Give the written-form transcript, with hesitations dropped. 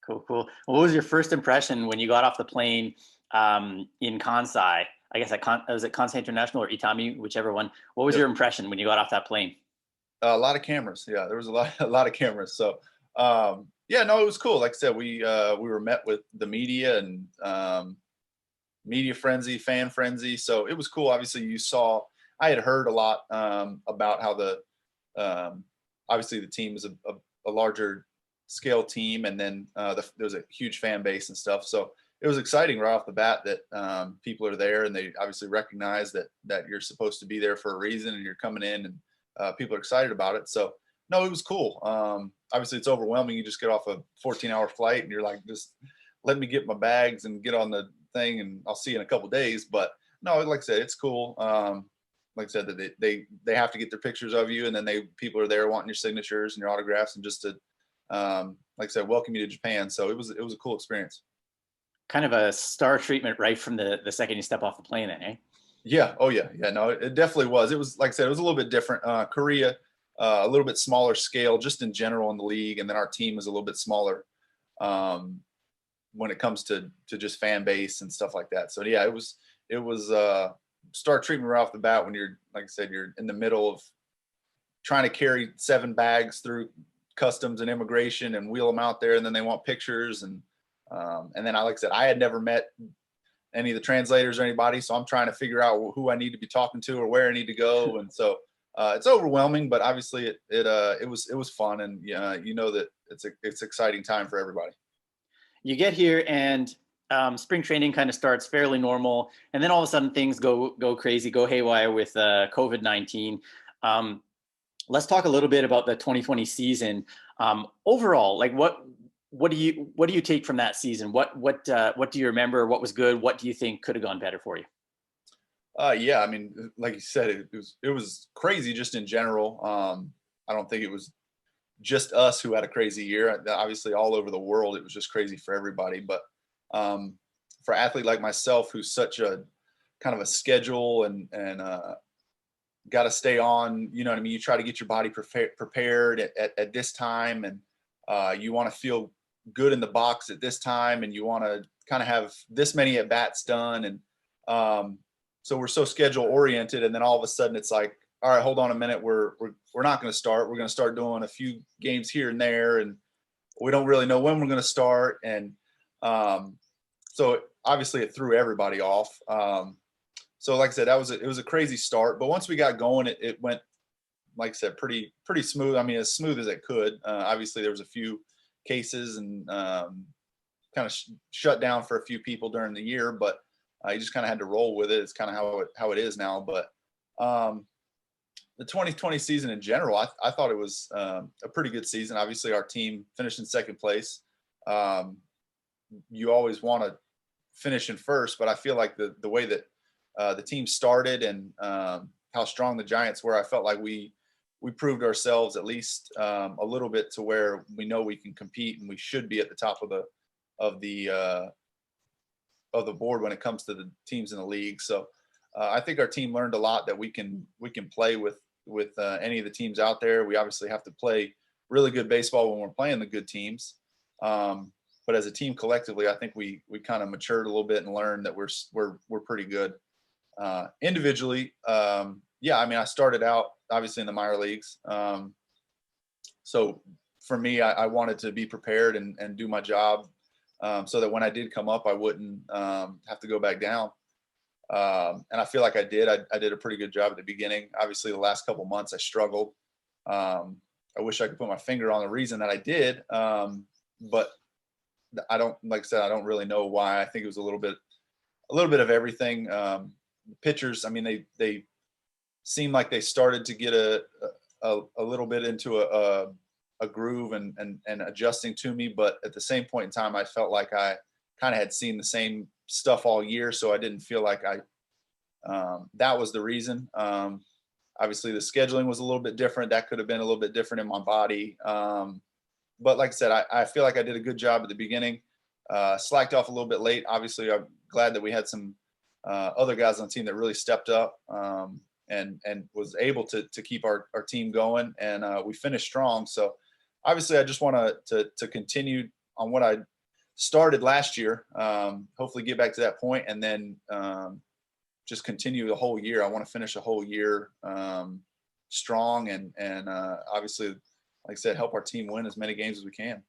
Cool, cool. What was your first impression when you got off the plane in Kansai? I guess was it Kansai International or Itami, whichever one. What was Yep. your impression when you got off that plane? A lot of cameras. Yeah, there was a lot, a lot of cameras. So, yeah, no, it was cool. Like I said, we were met with the media and media frenzy, fan frenzy. So it was cool. Obviously, I had heard a lot about how um, obviously the team is a larger scale team, and then there was a huge fan base and stuff. So it was exciting right off the bat that people are there, and they obviously recognize that you're supposed to be there for a reason, and you're coming in, and people are excited about it. So no, it was cool. Obviously, it's overwhelming. You just get off a 14-hour flight, and you're like, just let me get my bags and get on the thing, and I'll see you in a couple of days. But no, like I said, it's cool. Like I said, that they have to get their pictures of you, and then people are there wanting your signatures and your autographs, and just to like I said, welcome you to Japan. So it was a cool experience. Kind of a star treatment right from the second you step off the plane, then, eh? Yeah. Oh yeah. Yeah. No, it definitely was. It was, like I said, it was a little bit different. Korea, a little bit smaller scale, just in general in the league, and then our team is a little bit smaller when it comes to just fan base and stuff like that. So yeah, it was star treatment right off the bat when you're, like I said, you're in the middle of trying to carry 7 bags through customs and immigration and wheel them out there, and then they want pictures, and then like I said, I had never met any of the translators or anybody, so I'm trying to figure out who I need to be talking to or where I need to go, and so it's overwhelming, but obviously it was fun, and you know that it's exciting time for everybody. You get here and spring training kind of starts fairly normal, and then all of a sudden things go crazy, go haywire with COVID-19. Let's talk a little bit about the 2020 season. Overall, like what do you take from that season? What do you remember? What was good? What do you think could have gone better for you? Yeah, I mean, like you said, it was crazy just in general. I don't think it was just us who had a crazy year. Obviously, all over the world, it was just crazy for everybody. But for an athlete like myself, who's such a kind of a schedule and got to stay on, you know what I mean? You try to get your body prepared at this time, and you want to feel good in the box at this time, and you want to kind of have this many at bats done, and so we're so schedule oriented, and then all of a sudden it's like, all right, hold on a minute, we're not going to start. We're going to start doing a few games here and there, and we don't really know when we're going to start, and so obviously it threw everybody off. So like I said, it was a crazy start, but once we got going, it went, like I said, pretty smooth. I mean, as smooth as it could. Obviously, there was a few cases and kind of shut down for a few people during the year, but you just kind of had to roll with it. It's kind of how it is now. But the 2020 season in general, I thought it was a pretty good season. Obviously, our team finished in second place. You always want to finish in first, but I feel like the way that the team started and how strong the Giants were, I felt like we proved ourselves at least a little bit to where we know we can compete, and we should be at the top of the board when it comes to the teams in the league. So I think our team learned a lot, that we can play with any of the teams out there. We obviously have to play really good baseball when we're playing the good teams. But as a team collectively, I think we kind of matured a little bit and learned that we're pretty good. Individually, yeah, I mean, I started out obviously in the minor leagues. So for me, I wanted to be prepared and do my job, so that when I did come up, I wouldn't have to go back down. And I feel like I did. I did a pretty good job at the beginning. Obviously, the last couple months I struggled. I wish I could put my finger on the reason that I did, but I don't. Like I said, I don't really know why. I think it was a little bit of everything. The pitchers, I mean, they seemed like they started to get a little bit into a groove and adjusting to me, but at the same point in time, I felt like I kind of had seen the same stuff all year, so I didn't feel like that was the reason. Obviously, the scheduling was a little bit different. That could have been a little bit different in my body. But like I said, I feel like I did a good job at the beginning. Slacked off a little bit late. Obviously, I'm glad that we had some other guys on the team that really stepped up and was able to keep our team going, and we finished strong. So obviously, I just want to continue on what I started last year. Hopefully get back to that point, and then just continue the whole year. I want to finish the whole year strong, and obviously, like I said, help our team win as many games as we can.